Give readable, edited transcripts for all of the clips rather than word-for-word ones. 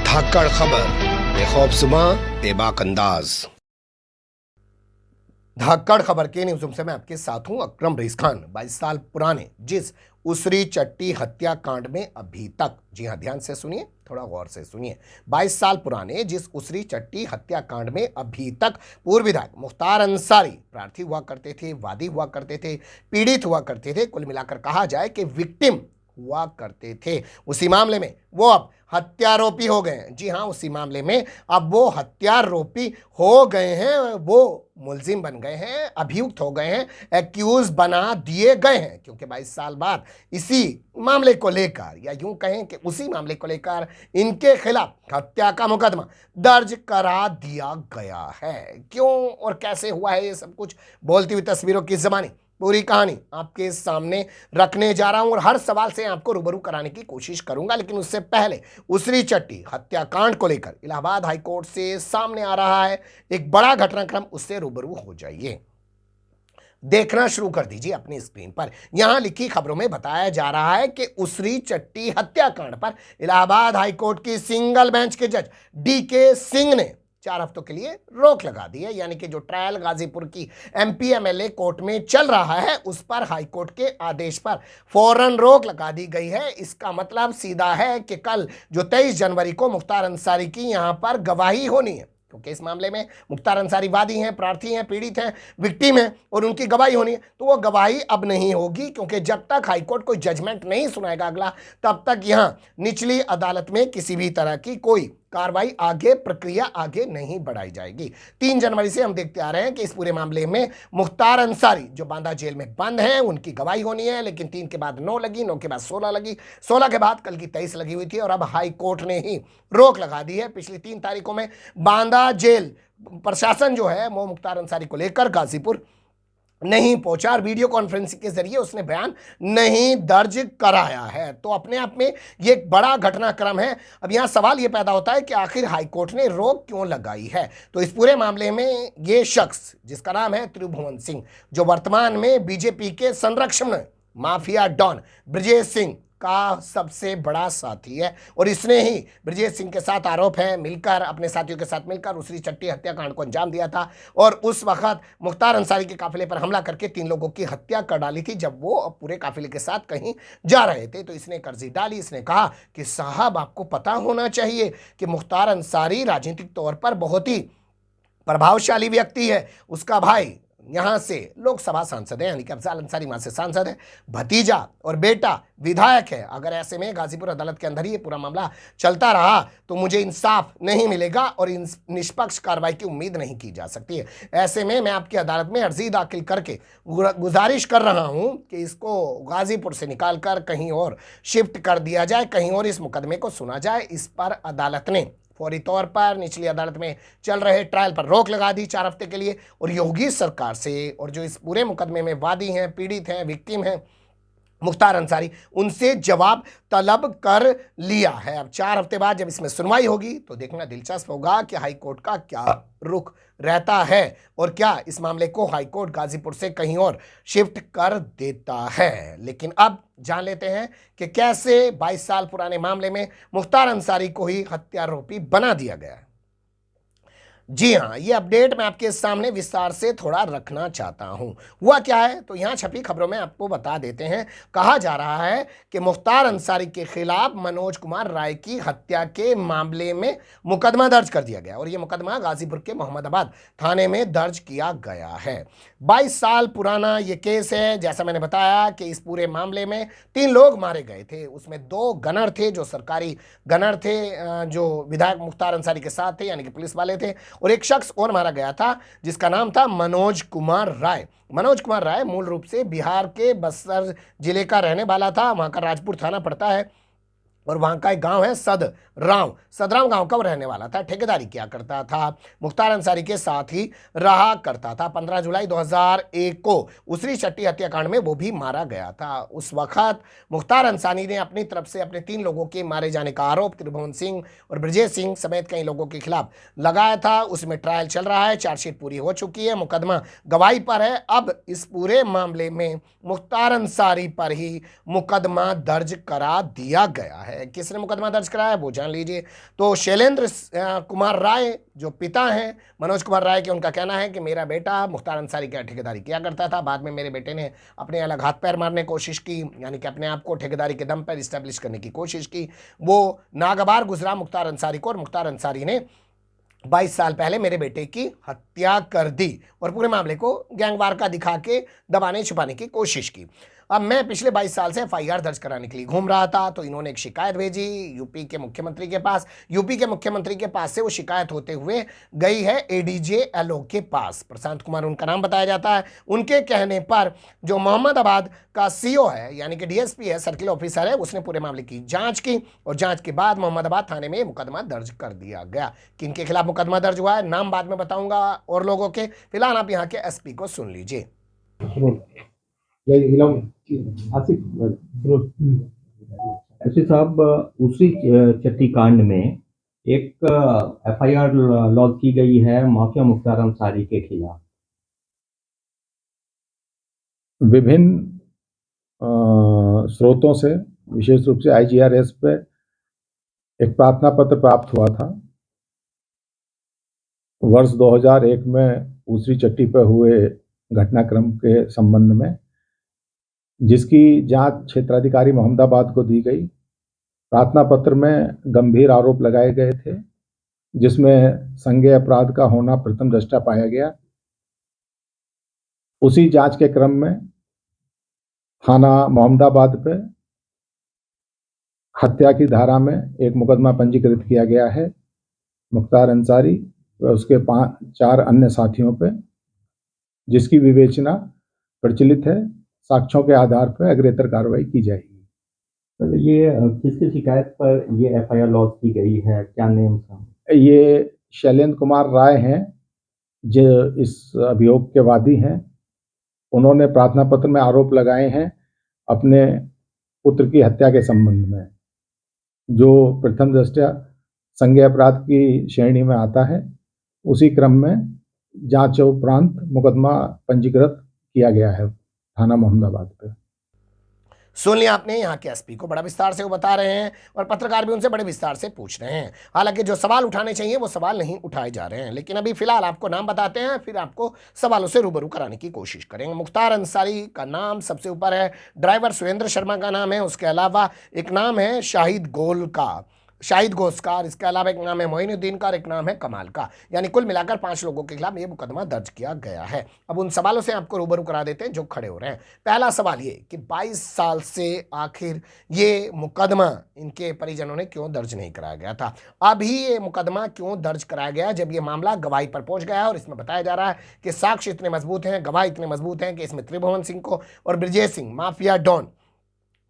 धाकड़ खबर, बेखौफजुबां, बेबाक अंदाज। धाकड़ खबर के न्यूज़ रूम से मैं आपके साथ हूं अकरम रईस खान। 22 साल पुराने जिस उसरी चट्टी हत्याकांड में अभी तक, जी हां ध्यान से सुनिए, थोड़ा गौर से सुनिए, 22 साल पुराने जिस उसरी चट्टी हत्याकांड में अभी तक पूर्व विधायक मुख्तार अंसारी प्रार्थी हुआ करते थे, वादी हुआ करते थे, पीड़ित हुआ करते थे, कुल मिलाकर कहा जाए कि विक्टिम हुआ करते थे, उसी मामले में वो अब हत्यारोपी हो गए हैं। जी हां, उसी मामले में अब वो हत्यारोपी हो गए हैं, वो मुलजिम बन गए हैं, अभियुक्त हो गए हैं, एक्यूज बना दिए गए हैं, क्योंकि 22 साल बाद इसी मामले को लेकर, या यूं कहें कि उसी मामले को लेकर इनके खिलाफ हत्या का मुकदमा दर्ज करा दिया गया है। क्यों और कैसे हुआ है ये सब कुछ बोलती हुई तस्वीरों की ज़बानी पूरी कहानी आपके सामने रखने जा रहा हूं और हर सवाल से आपको रूबरू कराने की कोशिश करूंगा। लेकिन उससे पहले उसरी चट्टी हत्याकांड को लेकर इलाहाबाद हाईकोर्ट से सामने आ रहा है एक बड़ा घटनाक्रम, उससे रूबरू हो जाइए। देखना शुरू कर दीजिए अपनी स्क्रीन पर। यहां लिखी खबरों में बताया जा रहा है कि उसरी चट्टी हत्याकांड पर इलाहाबाद हाईकोर्ट की सिंगल बेंच के जज डीके सिंह ने 4 हफ्तों के लिए रोक लगा दी है। यानी कि जो ट्रायल गाजीपुर की एमपी एमएलए कोर्ट में चल रहा है उस पर हाईकोर्ट के आदेश पर फौरन रोक लगा दी गई है। इसका मतलब सीधा है कि कल जो 23 जनवरी को मुख्तार अंसारी की यहां पर गवाही होनी है, क्योंकि इस मामले में मुख्तार अंसारी वादी हैं, प्रार्थी हैं, पीड़ित हैं, विक्टिम हैं और उनकी गवाही होनी है। तो वो गवाही अब नहीं होगी, क्योंकि जब तक हाईकोर्ट कोई जजमेंट नहीं सुनाएगा अगला, तब तक यहां निचली अदालत में किसी भी तरह की कोई कार्रवाई आगे, प्रक्रिया आगे नहीं बढ़ाई जाएगी। 3 जनवरी से हम देखते आ रहे हैं कि इस पूरे मामले में मुख्तार अंसारी जो बांदा जेल में बंद हैं उनकी गवाही होनी है, लेकिन 3 के बाद 9 लगी, 9 के बाद 16 लगी, 16 के बाद कल की 23 लगी हुई थी और अब हाई कोर्ट ने ही रोक लगा दी है। पिछली 3 तारीखों में बांदा जेल प्रशासन जो है वो मुख्तार अंसारी को लेकर गाजीपुर नहीं पहुंचा और वीडियो कॉन्फ्रेंसिंग के जरिए उसने बयान नहीं दर्ज कराया है। तो अपने आप में ये एक बड़ा घटनाक्रम है। अब यहां सवाल ये पैदा होता है कि आखिर हाईकोर्ट ने रोक क्यों लगाई है। तो इस पूरे मामले में ये शख्स जिसका नाम है त्रिभुवन सिंह, जो वर्तमान में बीजेपी के संरक्षण माफिया डॉन ब्रजेश सिंह का सबसे बड़ा साथी है और इसने ही ब्रजेश सिंह के साथ आरोप है मिलकर, अपने साथियों के साथ मिलकर उसरी चट्टी हत्याकांड को अंजाम दिया था और उस वक्त मुख्तार अंसारी के काफिले पर हमला करके 3 लोगों की हत्या कर डाली थी जब वो पूरे काफिले के साथ कहीं जा रहे थे। तो इसने कर्जी डाली, इसने कहा कि साहब आपको पता होना चाहिए कि मुख्तार अंसारी राजनीतिक तौर पर बहुत ही प्रभावशाली व्यक्ति है, उसका भाई यहाँ से लोकसभा सांसद है, यानी कि अफजाल अंसारी वहाँ से सांसद है, भतीजा और बेटा विधायक है। अगर ऐसे में गाजीपुर अदालत के अंदर ही ये पूरा मामला चलता रहा तो मुझे इंसाफ नहीं मिलेगा और निष्पक्ष कार्रवाई की उम्मीद नहीं की जा सकती है। ऐसे में मैं आपकी अदालत में अर्जी दाखिल करके गुजारिश कर रहा हूँ कि इसको गाजीपुर से निकाल कर कहीं और शिफ्ट कर दिया जाए, कहीं और इस मुकदमे को सुना जाए। इस पर अदालत ने फौरी तौर पर निचली अदालत में चल रहे ट्रायल पर रोक लगा दी 4 हफ्ते के लिए और योगी सरकार से और जो इस पूरे मुकदमे में वादी हैं, पीड़ित हैं, विक्टिम हैं मुख्तार अंसारी, उनसे जवाब तलब कर लिया है। अब 4 हफ्ते बाद जब इसमें सुनवाई होगी तो देखना दिलचस्प होगा कि हाईकोर्ट का क्या रुख रहता है और क्या इस मामले को हाईकोर्ट गाजीपुर से कहीं और शिफ्ट कर देता है। लेकिन अब जान लेते हैं कि कैसे 22 साल पुराने मामले में मुख्तार अंसारी को ही हत्यारोपी बना दिया गया है। जी हाँ, ये अपडेट मैं आपके सामने विस्तार से थोड़ा रखना चाहता हूँ। हुआ क्या है तो यहाँ छपी खबरों में आपको बता देते हैं। कहा जा रहा है कि मुख्तार अंसारी के खिलाफ मनोज कुमार राय की हत्या के मामले में मुकदमा दर्ज कर दिया गया और ये मुकदमा गाजीपुर के मोहम्मदाबाद थाने में दर्ज किया गया है। 22 साल पुराना ये केस है। जैसा मैंने बताया कि इस पूरे मामले में 3 लोग मारे गए थे, उसमें 2 गनर थे जो सरकारी गनर थे, जो विधायक मुख्तार अंसारी के साथ थे, यानी कि पुलिस वाले थे, और एक शख्स और मारा गया था जिसका नाम था मनोज कुमार राय। मनोज कुमार राय मूल रूप से बिहार के बस्तर जिले का रहने वाला था, वहां का राजपुर थाना पड़ता है और वहाँ का एक गांव है सदराम गांव का वो रहने वाला था। ठेकेदारी किया करता था, मुख्तार अंसारी के साथ ही रहा करता था। 15 जुलाई 2001 को उसरी चट्टी हत्याकांड में वो भी मारा गया था। उस वक्त मुख्तार अंसारी ने अपनी तरफ से अपने 3 लोगों के मारे जाने का आरोप त्रिभुवन सिंह और ब्रजेश सिंह समेत कई लोगों के खिलाफ लगाया था। उसमें ट्रायल चल रहा है, चार्जशीट पूरी हो चुकी है, मुकदमा गवाही पर है। अब इस पूरे मामले में मुख्तार अंसारी पर ही मुकदमा दर्ज करा दिया गया है। है। किसने मुकदमा दर्ज कराया है वो जान लीजिए। तो शैलेंद्र कुमार राय जो पिता हैं मनोज कुमार राय के, उनका कहना है कि मेरा बेटा मुख्तार अंसारी की ठेकेदारी किया करता था, बाद में मेरे बेटे ने अपने अलग हाथ पैर मारने की कोशिश की, यानी कि अपने आप को ठेकेदारी के दम पर इस्टेब्लिश करने की कोशिश की। वो नागवार गुजरा मुख्तार अंसारी को और मुख्तार अंसारी ने 22 साल पहले मेरे बेटे की हत्या कर दी और पूरे मामले को गैंगवार का दिखा के दबाने छुपाने की कोशिश की। अब मैं पिछले 22 साल से एफआईआर दर्ज कराने के लिए घूम रहा था, तो इन्होंने एक शिकायत भेजी यूपी के मुख्यमंत्री के पास। यूपी के मुख्यमंत्री के पास से वो शिकायत होते हुए गई है एडीजे एलओ के पास, प्रशांत कुमार उनका नाम बताया जाता है। उनके कहने पर जो मोहम्मदाबाद का सीओ है, यानी कि डीएसपी है, सर्किल ऑफिसर है, उसने पूरे मामले की जांच की और जांच के बाद मोहम्मदाबाद थाने में मुकदमा दर्ज कर दिया गया। किनके खिलाफ मुकदमा दर्ज हुआ है, नाम बाद में बताऊंगा और लोगों के। फिलहाल आप यहाँ के एसपी को सुन लीजिए। एसपी साहब, उसी चट्टी कांड में एक एफआईआर लॉन्च की गई है माफिया मुख्तार अंसारी के खिलाफ। विभिन्न स्रोतों से, विशेष रूप से आईजीआरएस पे एक प्रार्थना पत्र प्राप्त हुआ था वर्ष 2001 में ऊसरी चट्टी पर हुए घटनाक्रम के संबंध में, जिसकी जांच क्षेत्राधिकारी मोहम्मदाबाद को दी गई। प्रार्थना पत्र में गंभीर आरोप लगाए गए थे, जिसमें संज्ञेय अपराध का होना प्रथम दृष्टया पाया गया। उसी जांच के क्रम में थाना मोहम्मदाबाद पे हत्या की धारा में एक मुकदमा पंजीकृत किया गया है मुख्तार अंसारी व उसके 4 अन्य साथियों पे, जिसकी विवेचना प्रचलित है। साक्ष्यों के आधार पर अग्रेतर कार्रवाई की जाएगी। तो ये किसकी शिकायत पर ये एफआईआर लॉन्च की गई है, क्या नेम था? ये शैलेंद्र कुमार राय हैं जो इस अभियोग के वादी हैं। उन्होंने प्रार्थना पत्र में आरोप लगाए हैं अपने पुत्र की हत्या के संबंध में, जो प्रथम दृष्टया संज्ञेय अपराध की श्रेणी में आता है। उसी क्रम में जांच उपरांत मुकदमा पंजीकृत किया गया है थाना मोहम्मदाबाद पे। सुन लिया आपने, यहाँ के एसपी को बड़ा विस्तार से वो बता रहे हैं और पत्रकार भी उनसे बड़े विस्तार से पूछ रहे हैं। हालांकि जो सवाल उठाने चाहिए वो सवाल नहीं उठाए जा रहे हैं, लेकिन अभी फिलहाल आपको नाम बताते हैं, फिर आपको सवालों से रूबरू कराने की कोशिश करेंगे। मुख्तार अंसारी का नाम सबसे ऊपर है, ड्राइवर सुरेंद्र शर्मा का नाम है, उसके अलावा एक नाम है शाहिद गोस्कार, इसके अलावा एक नाम है मोइनुद्दीन का और एक नाम है कमाल का, यानी कुल मिलाकर 5 लोगों के खिलाफ ये मुकदमा दर्ज किया गया है। अब उन सवालों से आपको रूबरू करा देते हैं जो खड़े हो रहे हैं। पहला सवाल ये कि 22 साल से आखिर ये मुकदमा इनके परिजनों ने क्यों दर्ज नहीं कराया गया था? अभी ये मुकदमा क्यों दर्ज कराया गया जब ये मामला गवाही पर पहुंच गया है और इसमें बताया जा रहा है कि साक्ष्य इतने मजबूत हैं, गवाह इतने मजबूत हैं कि इसमें त्रिभुवन सिंह को और ब्रजेश सिंह माफिया डॉन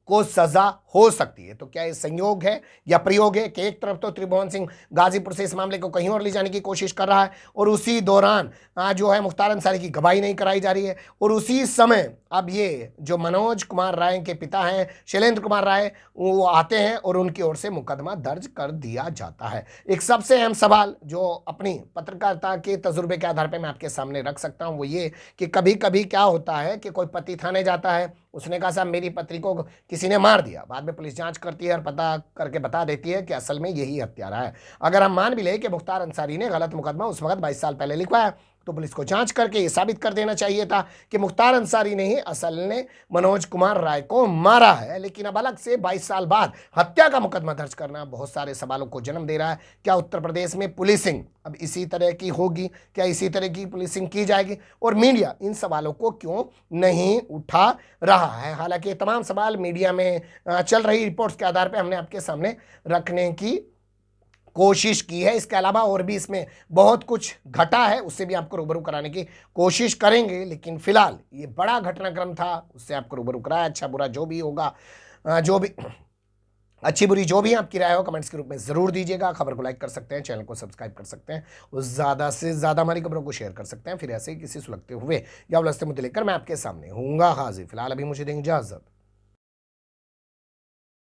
को सजा हो सकती है। तो क्या ये संयोग है या प्रयोग है कि एक तरफ तो त्रिभुवन सिंह गाजीपुर से इस मामले को कहीं और ले जाने की कोशिश कर रहा है और उसी दौरान जो है मुख्तार अंसारी की गवाही नहीं कराई जा रही है, और उसी समय अब ये जो मनोज कुमार राय के पिता हैं शैलेंद्र कुमार राय, वो आते हैं और उनकी ओर से मुकदमा दर्ज कर दिया जाता है। एक सबसे अहम सवाल जो अपनी पत्रकारिता के तजुर्बे के आधार पर मैं आपके सामने रख सकता हूँ वो ये कि कभी कभी क्या होता है कि कोई पति थाने जाता है, उसने कहा साहब मेरी पत्नी को किसी ने मार दिया, बाद में पुलिस जांच करती है और पता करके बता देती है कि असल में यही हत्यारा है। अगर हम मान भी ले कि मुख्तार अंसारी ने गलत मुकदमा उस वक्त 22 साल पहले लिखवाया, तो पुलिस को जांच करके ये साबित कर देना चाहिए था कि मुख्तार अंसारी ने ही असल ने मनोज कुमार राय को मारा है। लेकिन अब अलग से 22 साल बाद हत्या का मुकदमा दर्ज करना बहुत सारे सवालों को जन्म दे रहा है। क्या उत्तर प्रदेश में पुलिसिंग अब इसी तरह की होगी? क्या इसी तरह की पुलिसिंग की जाएगी? और मीडिया इन सवालों को क्यों नहीं उठा रहा है? हालांकि तमाम सवाल मीडिया में चल रही रिपोर्ट्स के आधार पर हमने आपके सामने रखने की कोशिश की है। इसके अलावा और भी इसमें बहुत कुछ घटा है, उससे भी आपको रूबरू कराने की कोशिश करेंगे, लेकिन फिलहाल ये बड़ा घटनाक्रम था, उससे आपको रूबरू कराया। अच्छा बुरा जो भी होगा, जो भी अच्छी बुरी जो भी आपकी राय हो कमेंट्स के रूप में ज़रूर दीजिएगा। खबर को लाइक कर सकते हैं, चैनल को सब्सक्राइब कर सकते हैं और ज़्यादा से ज़्यादा हमारी खबरों को शेयर कर सकते हैं। फिर ऐसे ही किसी सुलगते हुए या उलझते मुद्दे लेकर मैं आपके सामने हूँगा हाजिर। फिलहाल अभी मुझे देंगे इजाज़त।